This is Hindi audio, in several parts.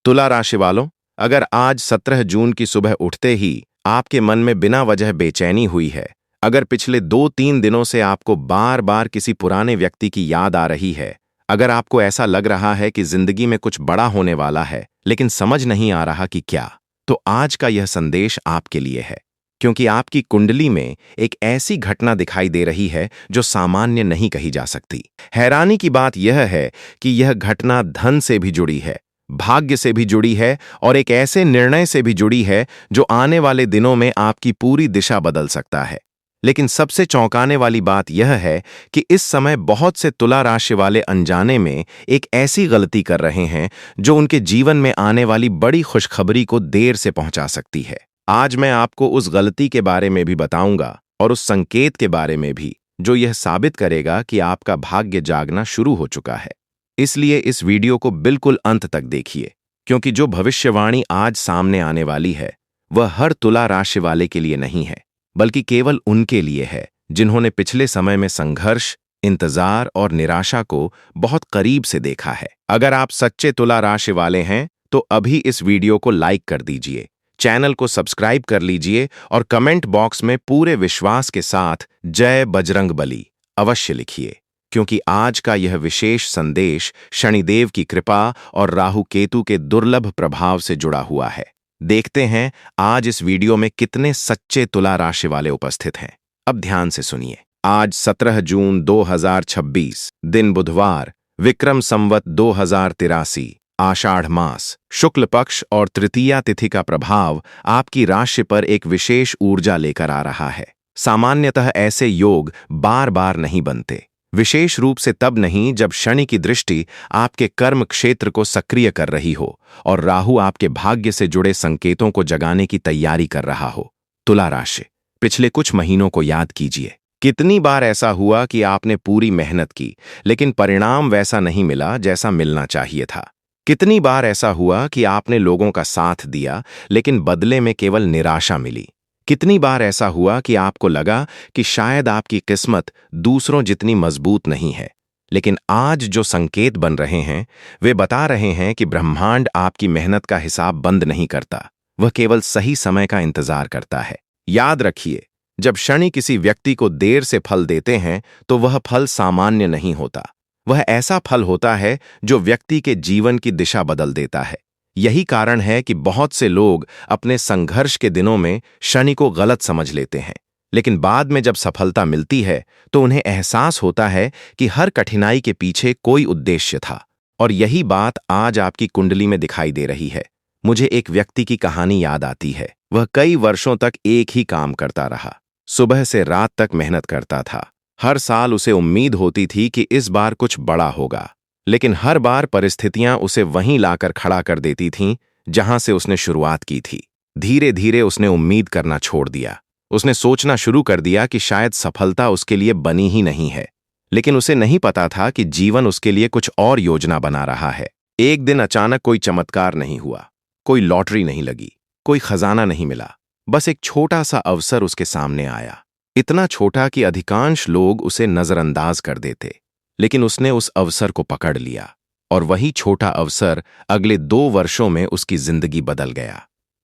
तुला राशि वालों, अगर आज 17 जून की सुबह उठते ही आपके मन में बिना वजह बेचैनी हुई है, अगर पिछले 2-3 दिनों से आपको बार बार किसी पुराने व्यक्ति की याद आ रही है, अगर आपको ऐसा लग रहा है कि जिंदगी में कुछ बड़ा होने वाला है लेकिन समझ नहीं आ रहा कि क्या, तो आज का यह संदेश आपके लिए है। क्योंकि आपकी कुंडली में एक ऐसी घटना दिखाई दे रही है जो सामान्य नहीं कही जा सकती। हैरानी की बात यह है कि यह घटना धन से भी जुड़ी है, भाग्य से भी जुड़ी है और एक ऐसे निर्णय से भी जुड़ी है जो आने वाले दिनों में आपकी पूरी दिशा बदल सकता है। लेकिन सबसे चौंकाने वाली बात यह है कि इस समय बहुत से तुला राशि वाले अनजाने में एक ऐसी गलती कर रहे हैं जो उनके जीवन में आने वाली बड़ी खुशखबरी को देर से पहुंचा सकती है। आज मैं आपको उस गलती के बारे में भी बताऊंगा और उस संकेत के बारे में भी जो यह साबित करेगा कि आपका भाग्य जागना शुरू हो चुका है। इसलिए इस वीडियो को बिल्कुल अंत तक देखिए, क्योंकि जो भविष्यवाणी आज सामने आने वाली है वह हर तुला राशि वाले के लिए नहीं है, बल्कि केवल उनके लिए है जिन्होंने पिछले समय में संघर्ष, इंतजार और निराशा को बहुत करीब से देखा है। अगर आप सच्चे तुला राशि वाले हैं तो अभी इस वीडियो को लाइक कर दीजिए, चैनल को सब्सक्राइब कर लीजिए और कमेंट बॉक्स में पूरे विश्वास के साथ जय बजरंगबली अवश्य लिखिए, क्योंकि आज का यह विशेष संदेश शनिदेव की कृपा और राहु केतु के दुर्लभ प्रभाव से जुड़ा हुआ है। देखते हैं आज इस वीडियो में कितने सच्चे तुला राशि वाले उपस्थित हैं। अब ध्यान से सुनिए। आज 17 जून 2026, दिन बुधवार, विक्रम संवत 2083, आषाढ़ मास, शुक्ल पक्ष और तृतीया तिथि का प्रभाव आपकी राशि पर एक विशेष ऊर्जा लेकर आ रहा है। सामान्यतः ऐसे योग बार बार नहीं बनते, विशेष रूप से तब नहीं जब शनि की दृष्टि आपके कर्म क्षेत्र को सक्रिय कर रही हो और राहु आपके भाग्य से जुड़े संकेतों को जगाने की तैयारी कर रहा हो। तुला राशि, पिछले कुछ महीनों को याद कीजिए। कितनी बार ऐसा हुआ कि आपने पूरी मेहनत की लेकिन परिणाम वैसा नहीं मिला जैसा मिलना चाहिए था। कितनी बार ऐसा हुआ कि आपने लोगों का साथ दिया लेकिन बदले में केवल निराशा मिली। कितनी बार ऐसा हुआ कि आपको लगा कि शायद आपकी किस्मत दूसरों जितनी मजबूत नहीं है। लेकिन आज जो संकेत बन रहे हैं वे बता रहे हैं कि ब्रह्मांड आपकी मेहनत का हिसाब बंद नहीं करता, वह केवल सही समय का इंतजार करता है। याद रखिए, जब शनि किसी व्यक्ति को देर से फल देते हैं तो वह फल सामान्य नहीं होता, वह ऐसा फल होता है जो व्यक्ति के जीवन की दिशा बदल देता है। यही कारण है कि बहुत से लोग अपने संघर्ष के दिनों में शनि को गलत समझ लेते हैं, लेकिन बाद में जब सफलता मिलती है तो उन्हें एहसास होता है कि हर कठिनाई के पीछे कोई उद्देश्य था। और यही बात आज आपकी कुंडली में दिखाई दे रही है। मुझे एक व्यक्ति की कहानी याद आती है। वह कई वर्षों तक एक ही काम करता रहा, सुबह से रात तक मेहनत करता था। हर साल उसे उम्मीद होती थी कि इस बार कुछ बड़ा होगा, लेकिन हर बार परिस्थितियां उसे वहीं लाकर खड़ा कर देती थीं जहां से उसने शुरुआत की थी। धीरे धीरे उसने उम्मीद करना छोड़ दिया। उसने सोचना शुरू कर दिया कि शायद सफलता उसके लिए बनी ही नहीं है, लेकिन उसे नहीं पता था कि जीवन उसके लिए कुछ और योजना बना रहा है। एक दिन अचानक कोई चमत्कार नहीं हुआ, कोई लॉटरी नहीं लगी, कोई खजाना नहीं मिला, बस एक छोटा सा अवसर उसके सामने आया। इतना छोटा कि अधिकांश लोग उसे नजरअंदाज कर देते, लेकिन उसने उस अवसर को पकड़ लिया और वही छोटा अवसर अगले 2 वर्षों में उसकी जिंदगी बदल गया।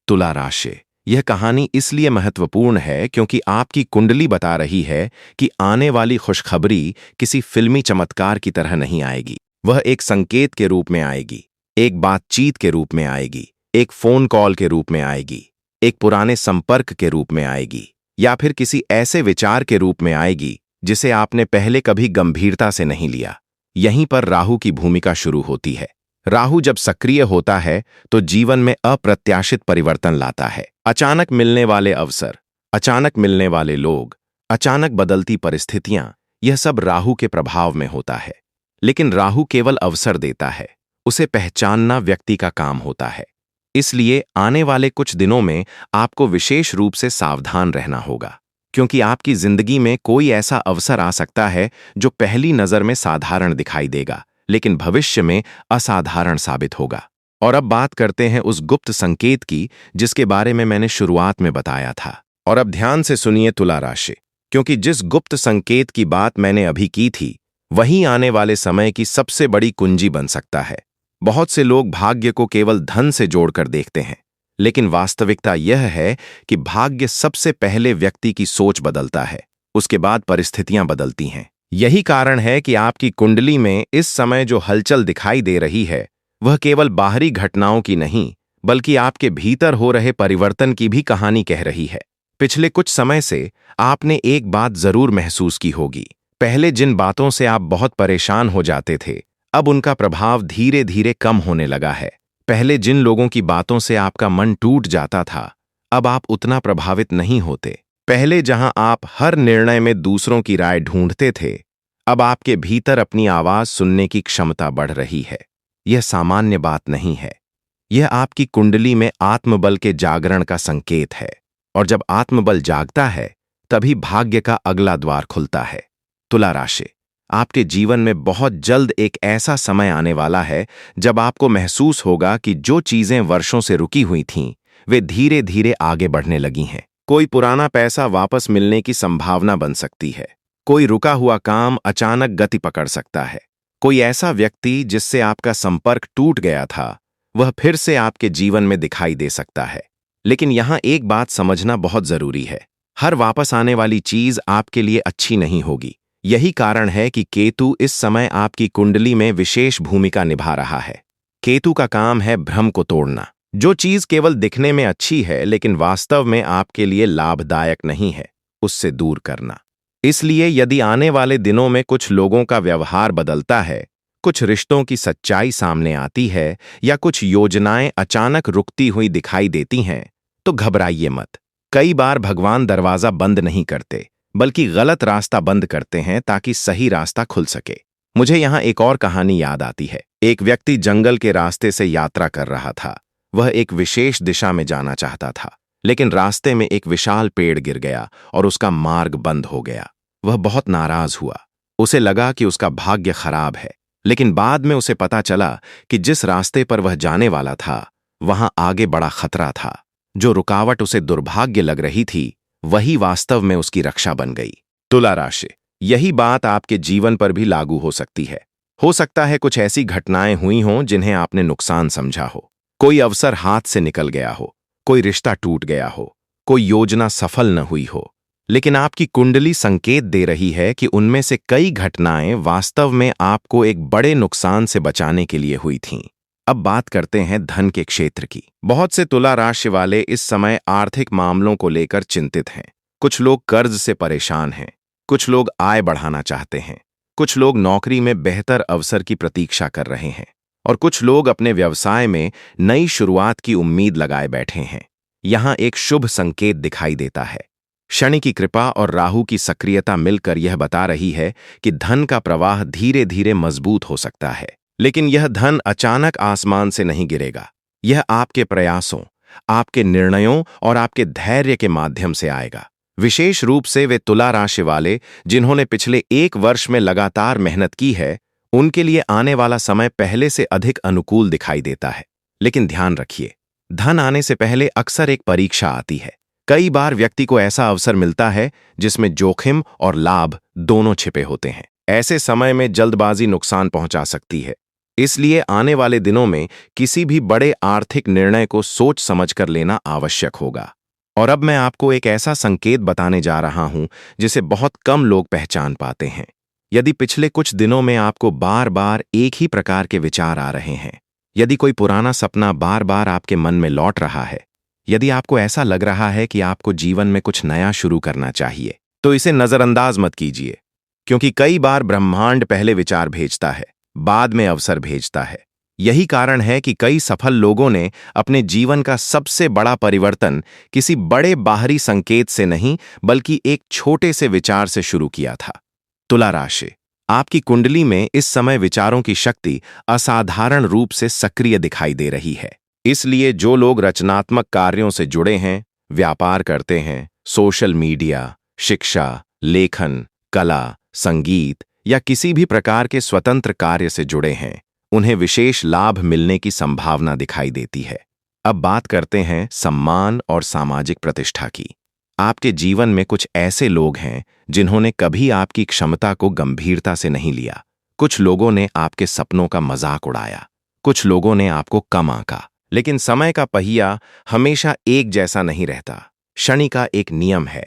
तुला राशि, यह कहानी इसलिए महत्वपूर्ण है क्योंकि आपकी कुंडली बता रही है कि आने वाली खुशखबरी किसी फिल्मी चमत्कार की तरह नहीं आएगी। वह एक संकेत के रूप में आएगी, एक बातचीत के रूप में आएगी, एक फोन कॉल के रूप में आएगी, एक पुराने संपर्क के रूप में आएगी, या फिर किसी ऐसे विचार के रूप में आएगी जिसे आपने पहले कभी गंभीरता से नहीं लिया। यहीं पर राहु की भूमिका शुरू होती है। राहु जब सक्रिय होता है तो जीवन में अप्रत्याशित परिवर्तन लाता है। अचानक मिलने वाले अवसर, अचानक मिलने वाले लोग, अचानक बदलती परिस्थितियां, यह सब राहु के प्रभाव में होता है। लेकिन राहु केवल अवसर देता है, उसे पहचानना व्यक्ति का काम होता है। इसलिए आने वाले कुछ दिनों में आपको विशेष रूप से सावधान रहना होगा, क्योंकि आपकी जिंदगी में कोई ऐसा अवसर आ सकता है जो पहली नजर में साधारण दिखाई देगा, लेकिन भविष्य में असाधारण साबित होगा। और अब बात करते हैं उस गुप्त संकेत की जिसके बारे में मैंने शुरुआत में बताया था। और अब ध्यान से सुनिए तुला राशि, क्योंकि जिस गुप्त संकेत की बात मैंने अभी की थी वही आने वाले समय की सबसे बड़ी कुंजी बन सकता है। बहुत से लोग भाग्य को केवल धन से जोड़कर देखते हैं, लेकिन वास्तविकता यह है कि भाग्य सबसे पहले व्यक्ति की सोच बदलता है, उसके बाद परिस्थितियां बदलती हैं। यही कारण है कि आपकी कुंडली में इस समय जो हलचल दिखाई दे रही है, वह केवल बाहरी घटनाओं की नहीं, बल्कि आपके भीतर हो रहे परिवर्तन की भी कहानी कह रही है। पिछले कुछ समय से आपने एक बात जरूर महसूस की होगी। पहले जिन बातों से आप बहुत परेशान हो जाते थे, अब उनका प्रभाव धीरे धीरे कम होने लगा है। पहले जिन लोगों की बातों से आपका मन टूट जाता था, अब आप उतना प्रभावित नहीं होते। पहले जहां आप हर निर्णय में दूसरों की राय ढूंढते थे, अब आपके भीतर अपनी आवाज सुनने की क्षमता बढ़ रही है। यह सामान्य बात नहीं है। यह आपकी कुंडली में आत्मबल के जागरण का संकेत है। और जब आत्मबल जागता है, तभी भाग्य का अगला द्वार खुलता है। तुला राशि, आपके जीवन में बहुत जल्द एक ऐसा समय आने वाला है जब आपको महसूस होगा कि जो चीजें वर्षों से रुकी हुई थीं, वे धीरे धीरे आगे बढ़ने लगी हैं। कोई पुराना पैसा वापस मिलने की संभावना बन सकती है। कोई रुका हुआ काम अचानक गति पकड़ सकता है। कोई ऐसा व्यक्ति जिससे आपका संपर्क टूट गया था, वह फिर से आपके जीवन में दिखाई दे सकता है। लेकिन यहां एक बात समझना बहुत जरूरी है। हर वापस आने वाली चीज आपके लिए अच्छी नहीं होगी। यही कारण है कि केतु इस समय आपकी कुंडली में विशेष भूमिका निभा रहा है। केतु का काम है भ्रम को तोड़ना। जो चीज केवल दिखने में अच्छी है लेकिन वास्तव में आपके लिए लाभदायक नहीं है, उससे दूर करना। इसलिए यदि आने वाले दिनों में कुछ लोगों का व्यवहार बदलता है, कुछ रिश्तों की सच्चाई सामने आती है या कुछ योजनाएं अचानक रुकती हुई दिखाई देती हैं, तो घबराइए मत। कई बार भगवान दरवाजा बंद नहीं करते, बल्कि गलत रास्ता बंद करते हैं ताकि सही रास्ता खुल सके। मुझे यहाँ एक और कहानी याद आती है। एक व्यक्ति जंगल के रास्ते से यात्रा कर रहा था। वह एक विशेष दिशा में जाना चाहता था, लेकिन रास्ते में एक विशाल पेड़ गिर गया और उसका मार्ग बंद हो गया। वह बहुत नाराज हुआ। उसे लगा कि उसका भाग्य खराब है, लेकिन बाद में उसे पता चला कि जिस रास्ते पर वह जाने वाला था, वहां आगे बड़ा खतरा था। जो रुकावट उसे दुर्भाग्य लग रही थी, वही वास्तव में उसकी रक्षा बन गई। तुला राशि, यही बात आपके जीवन पर भी लागू हो सकती है। हो सकता है कुछ ऐसी घटनाएं हुई हों जिन्हें आपने नुकसान समझा हो। कोई अवसर हाथ से निकल गया हो, कोई रिश्ता टूट गया हो, कोई योजना सफल न हुई हो। लेकिन आपकी कुंडली संकेत दे रही है कि उनमें से कई घटनाएं वास्तव में आपको एक बड़े नुकसान से बचाने के लिए हुई थीं। अब बात करते हैं धन के क्षेत्र की। बहुत से तुला राशि वाले इस समय आर्थिक मामलों को लेकर चिंतित हैं। कुछ लोग कर्ज से परेशान हैं, कुछ लोग आय बढ़ाना चाहते हैं, कुछ लोग नौकरी में बेहतर अवसर की प्रतीक्षा कर रहे हैं और कुछ लोग अपने व्यवसाय में नई शुरुआत की उम्मीद लगाए बैठे हैं। यहाँ एक शुभ संकेत दिखाई देता है। शनि की कृपा और राहु की सक्रियता मिलकर यह बता रही है कि धन का प्रवाह धीरे धीरे मजबूत हो सकता है। लेकिन यह धन अचानक आसमान से नहीं गिरेगा। यह आपके प्रयासों, आपके निर्णयों और आपके धैर्य के माध्यम से आएगा। विशेष रूप से वे तुला राशि वाले जिन्होंने पिछले एक वर्ष में लगातार मेहनत की है, उनके लिए आने वाला समय पहले से अधिक अनुकूल दिखाई देता है। लेकिन ध्यान रखिए, धन आने से पहले अक्सर एक परीक्षा आती है। कई बार व्यक्ति को ऐसा अवसर मिलता है जिसमें जोखिम और लाभ दोनों छिपे होते हैं। ऐसे समय में जल्दबाजी नुकसान पहुंचा सकती है। इसलिए आने वाले दिनों में किसी भी बड़े आर्थिक निर्णय को सोच समझकर लेना आवश्यक होगा। और अब मैं आपको एक ऐसा संकेत बताने जा रहा हूं जिसे बहुत कम लोग पहचान पाते हैं। यदि पिछले कुछ दिनों में आपको बार बार एक ही प्रकार के विचार आ रहे हैं, यदि कोई पुराना सपना बार बार आपके मन में लौट रहा है, यदि आपको ऐसा लग रहा है कि आपको जीवन में कुछ नया शुरू करना चाहिए, तो इसे नजरअंदाज मत कीजिए। क्योंकि कई बार ब्रह्मांड पहले विचार भेजता है, बाद में अवसर भेजता है। यही कारण है कि कई सफल लोगों ने अपने जीवन का सबसे बड़ा परिवर्तन किसी बड़े बाहरी संकेत से नहीं, बल्कि एक छोटे से विचार से शुरू किया था। तुला राशि, आपकी कुंडली में इस समय विचारों की शक्ति असाधारण रूप से सक्रिय दिखाई दे रही है। इसलिए जो लोग रचनात्मक कार्यों से जुड़े हैं, व्यापार करते हैं, सोशल मीडिया, शिक्षा, लेखन, कला, संगीत या किसी भी प्रकार के स्वतंत्र कार्य से जुड़े हैं, उन्हें विशेष लाभ मिलने की संभावना दिखाई देती है। अब बात करते हैं सम्मान और सामाजिक प्रतिष्ठा की। आपके जीवन में कुछ ऐसे लोग हैं जिन्होंने कभी आपकी क्षमता को गंभीरता से नहीं लिया। कुछ लोगों ने आपके सपनों का मजाक उड़ाया, कुछ लोगों ने आपको कम आंका। लेकिन समय का पहिया हमेशा एक जैसा नहीं रहता। शनि का एक नियम है,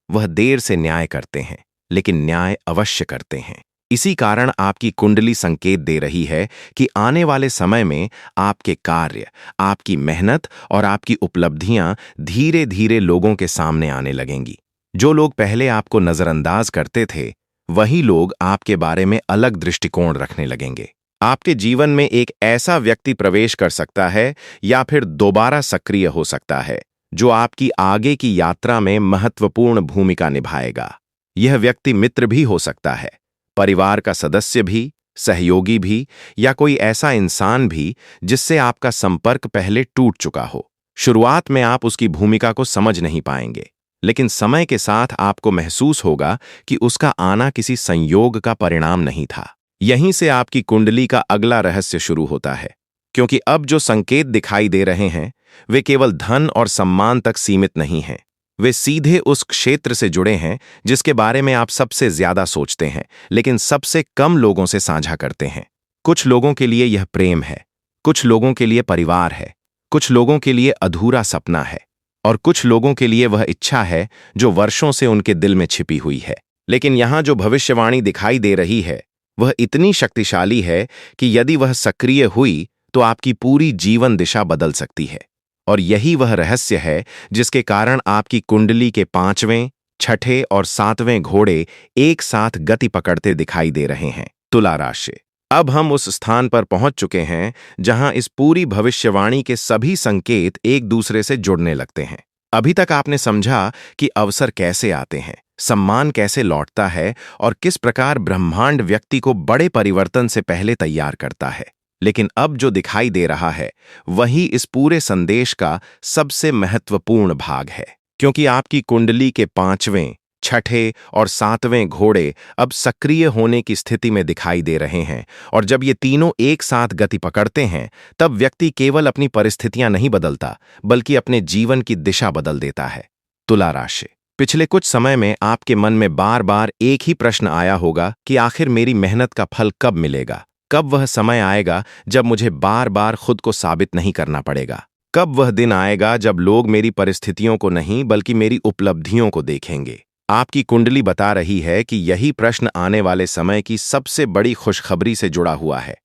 वह देर से न्याय करते हैं, लेकिन न्याय अवश्य करते हैं। इसी कारण आपकी कुंडली संकेत दे रही है कि आने वाले समय में आपके कार्य, आपकी मेहनत और आपकी उपलब्धियां धीरे धीरे लोगों के सामने आने लगेंगी। जो लोग पहले आपको नजरअंदाज करते थे, वही लोग आपके बारे में अलग दृष्टिकोण रखने लगेंगे। आपके जीवन में एक ऐसा व्यक्ति प्रवेश कर सकता है या फिर दोबारा सक्रिय हो सकता है, जो आपकी आगे की यात्रा में महत्वपूर्ण भूमिका निभाएगा। यह व्यक्ति मित्र भी हो सकता है, परिवार का सदस्य भी, सहयोगी भी, या कोई ऐसा इंसान भी जिससे आपका संपर्क पहले टूट चुका हो। शुरुआत में आप उसकी भूमिका को समझ नहीं पाएंगे, लेकिन समय के साथ आपको महसूस होगा कि उसका आना किसी संयोग का परिणाम नहीं था। यहीं से आपकी कुंडली का अगला रहस्य शुरू होता है, क्योंकि अब जो संकेत दिखाई दे रहे हैं वे केवल धन और सम्मान तक सीमित नहीं हैं। वे सीधे उस क्षेत्र से जुड़े हैं जिसके बारे में आप सबसे ज्यादा सोचते हैं, लेकिन सबसे कम लोगों से साझा करते हैं। कुछ लोगों के लिए यह प्रेम है, कुछ लोगों के लिए परिवार है, कुछ लोगों के लिए अधूरा सपना है, और कुछ लोगों के लिए वह इच्छा है जो वर्षों से उनके दिल में छिपी हुई है। लेकिन यहां जो भविष्यवाणी दिखाई दे रही है वह इतनी शक्तिशाली है कि यदि वह सक्रिय हुई तो आपकी पूरी जीवन दिशा बदल सकती है। और यही वह रहस्य है जिसके कारण आपकी कुंडली के 5वें, 6ठे और 7वें घोड़े एक साथ गति पकड़ते दिखाई दे रहे हैं। तुला राशि। अब हम उस स्थान पर पहुंच चुके हैं जहां इस पूरी भविष्यवाणी के सभी संकेत एक दूसरे से जुड़ने लगते हैं। अभी तक आपने समझा कि अवसर कैसे आते हैं, सम्मान कैसे लौटता है और किस प्रकार ब्रह्मांड व्यक्ति को बड़े परिवर्तन से पहले तैयार करता है। लेकिन अब जो दिखाई दे रहा है वही इस पूरे संदेश का सबसे महत्वपूर्ण भाग है, क्योंकि आपकी कुंडली के 5वें, 6ठे और 7वें घोड़े अब सक्रिय होने की स्थिति में दिखाई दे रहे हैं। और जब ये तीनों एक साथ गति पकड़ते हैं तब व्यक्ति केवल अपनी परिस्थितियां नहीं बदलता, बल्कि अपने जीवन की दिशा बदल देता है। तुला राशि। पिछले कुछ समय में आपके मन में बार बार एक ही प्रश्न आया होगा कि आखिर मेरी मेहनत का फल कब मिलेगा? कब वह समय आएगा जब मुझे बार बार खुद को साबित नहीं करना पड़ेगा? कब वह दिन आएगा जब लोग मेरी परिस्थितियों को नहीं बल्कि मेरी उपलब्धियों को देखेंगे? आपकी कुंडली बता रही है कि यही प्रश्न आने वाले समय की सबसे बड़ी खुशखबरी से जुड़ा हुआ है,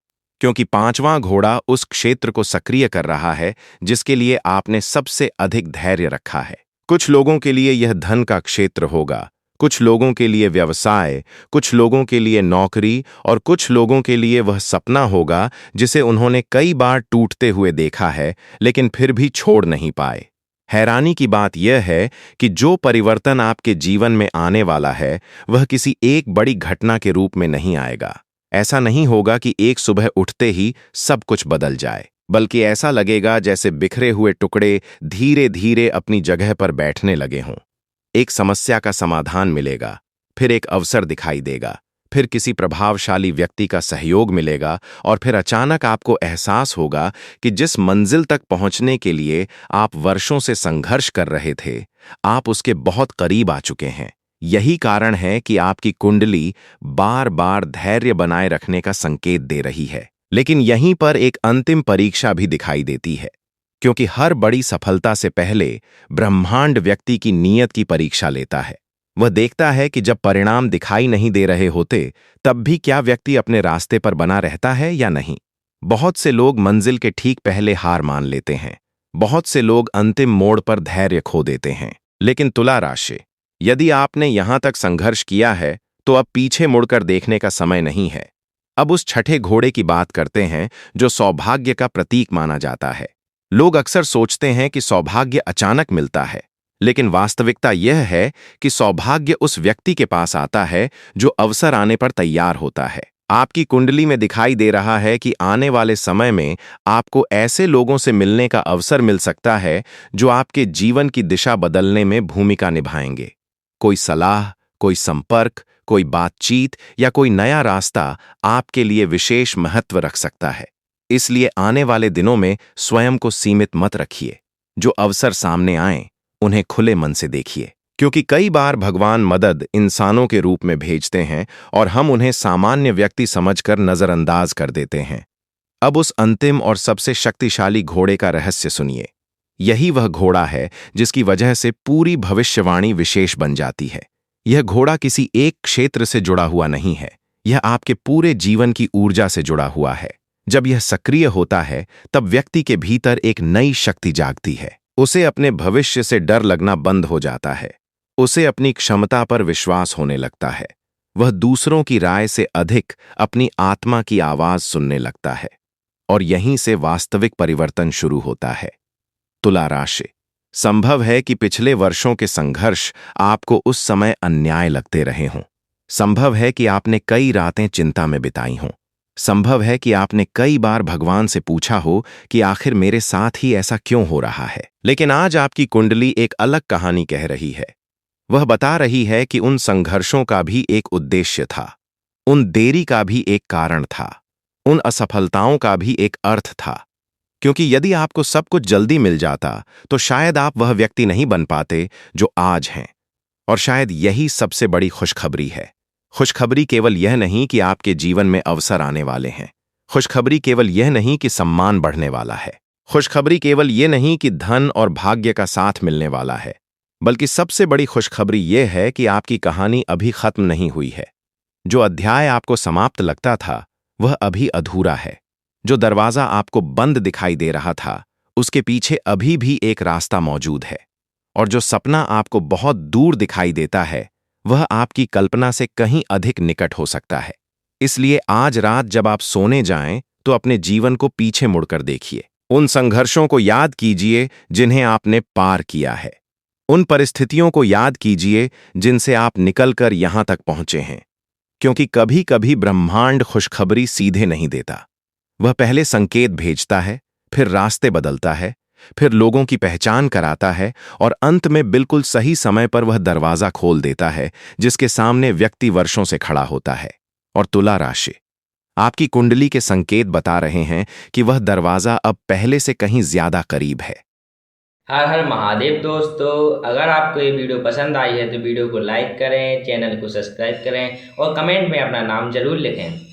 क्योंकि 5वां घोड़ा उस क्षेत्र को सक्रिय कर रहा है जिसके लिए आपने सबसे अधिक धैर्य रखा है। कुछ लोगों के लिए यह धन का क्षेत्र होगा, कुछ लोगों के लिए व्यवसाय, कुछ लोगों के लिए नौकरी और कुछ लोगों के लिए वह सपना होगा जिसे उन्होंने कई बार टूटते हुए देखा है लेकिन फिर भी छोड़ नहीं पाए। हैरानी की बात यह है कि जो परिवर्तन आपके जीवन में आने वाला है वह किसी एक बड़ी घटना के रूप में नहीं आएगा। ऐसा नहीं होगा कि एक सुबह उठते ही सब कुछ बदल जाए, बल्कि ऐसा लगेगा जैसे बिखरे हुए टुकड़े धीरे धीरे अपनी जगह पर बैठने लगे हों। एक समस्या का समाधान मिलेगा, फिर एक अवसर दिखाई देगा, फिर किसी प्रभावशाली व्यक्ति का सहयोग मिलेगा और फिर अचानक आपको एहसास होगा कि जिस मंजिल तक पहुंचने के लिए आप वर्षों से संघर्ष कर रहे थे, आप उसके बहुत करीब आ चुके हैं। यही कारण है कि आपकी कुंडली बार बार धैर्य बनाए रखने का संकेत दे रही है। लेकिन यहीं पर एक अंतिम परीक्षा भी दिखाई देती है, क्योंकि हर बड़ी सफलता से पहले ब्रह्मांड व्यक्ति की नीयत की परीक्षा लेता है। वह देखता है कि जब परिणाम दिखाई नहीं दे रहे होते तब भी क्या व्यक्ति अपने रास्ते पर बना रहता है या नहीं। बहुत से लोग मंजिल के ठीक पहले हार मान लेते हैं, बहुत से लोग अंतिम मोड़ पर धैर्य खो देते हैं। लेकिन तुला राशि, यदि आपने यहां तक संघर्ष किया है तो अब पीछे मुड़कर देखने का समय नहीं है। अब उस 6ठे घोड़े की बात करते हैं जो सौभाग्य का प्रतीक माना जाता है। लोग अक्सर सोचते हैं कि सौभाग्य अचानक मिलता है, लेकिन वास्तविकता यह है कि सौभाग्य उस व्यक्ति के पास आता है जो अवसर आने पर तैयार होता है। आपकी कुंडली में दिखाई दे रहा है कि आने वाले समय में आपको ऐसे लोगों से मिलने का अवसर मिल सकता है जो आपके जीवन की दिशा बदलने में भूमिका निभाएंगे। कोई सलाह, कोई संपर्क, कोई बातचीत या कोई नया रास्ता आपके लिए विशेष महत्व रख सकता है। इसलिए आने वाले दिनों में स्वयं को सीमित मत रखिए। जो अवसर सामने आए उन्हें खुले मन से देखिए, क्योंकि कई बार भगवान मदद इंसानों के रूप में भेजते हैं और हम उन्हें सामान्य व्यक्ति समझकर नजरअंदाज कर देते हैं। अब उस अंतिम और सबसे शक्तिशाली घोड़े का रहस्य सुनिए। यही वह घोड़ा है जिसकी वजह से पूरी भविष्यवाणी विशेष बन जाती है। यह घोड़ा किसी एक क्षेत्र से जुड़ा हुआ नहीं है, यह आपके पूरे जीवन की ऊर्जा से जुड़ा हुआ है। जब यह सक्रिय होता है, तब व्यक्ति के भीतर एक नई शक्ति जागती है। उसे अपने भविष्य से डर लगना बंद हो जाता है। उसे अपनी क्षमता पर विश्वास होने लगता है। वह दूसरों की राय से अधिक अपनी आत्मा की आवाज सुनने लगता है। और यहीं से वास्तविक परिवर्तन शुरू होता है। तुला राशि। संभव है कि पिछले वर्षों के संघर्ष आपको उस समय अन्याय लगते रहे हों। संभव है कि आपने कई रातें चिंता में बिताई हों। संभव है कि आपने कई बार भगवान से पूछा हो कि आखिर मेरे साथ ही ऐसा क्यों हो रहा है। लेकिन आज आपकी कुंडली एक अलग कहानी कह रही है। वह बता रही है कि उन संघर्षों का भी एक उद्देश्य था, उन देरी का भी एक कारण था, उन असफलताओं का भी एक अर्थ था। क्योंकि यदि आपको सब कुछ जल्दी मिल जाता तो शायद आप वह व्यक्ति नहीं बन पाते जो आज हैं। और शायद यही सबसे बड़ी खुशखबरी है। खुशखबरी केवल यह नहीं कि आपके जीवन में अवसर आने वाले हैं। खुशखबरी केवल यह नहीं कि सम्मान बढ़ने वाला है। खुशखबरी केवल यह नहीं कि धन और भाग्य का साथ मिलने वाला है। बल्कि सबसे बड़ी खुशखबरी यह है कि आपकी कहानी अभी खत्म नहीं हुई है। जो अध्याय आपको समाप्त लगता था, वह अभी अधूरा है। जो दरवाजा आपको बंद दिखाई दे रहा था, उसके पीछे अभी भी एक रास्ता मौजूद है। और जो सपना आपको बहुत दूर दिखाई देता है, वह आपकी कल्पना से कहीं अधिक निकट हो सकता है। इसलिए आज रात जब आप सोने जाएं, तो अपने जीवन को पीछे मुड़कर देखिए। उन संघर्षों को याद कीजिए जिन्हें आपने पार किया है। उन परिस्थितियों को याद कीजिए जिनसे आप निकलकर यहां तक पहुंचे हैं। क्योंकि कभी कभी ब्रह्मांड खुशखबरी सीधे नहीं देता। वह पहले संकेत भेजता है, फिर रास्ते बदलता है, फिर लोगों की पहचान कराता है और अंत में बिल्कुल सही समय पर वह दरवाजा खोल देता है जिसके सामने व्यक्ति वर्षों से खड़ा होता है। और तुला राशि। आपकी कुंडली के संकेत बता रहे हैं कि वह दरवाजा अब पहले से कहीं ज्यादा करीब है। हर हर महादेव दोस्तों, अगर आपको ये वीडियो पसंद आई है तो वीडियो को लाइक करें, चैनल को सब्सक्राइब करें और कमेंट में अपना नाम जरूर लिखें।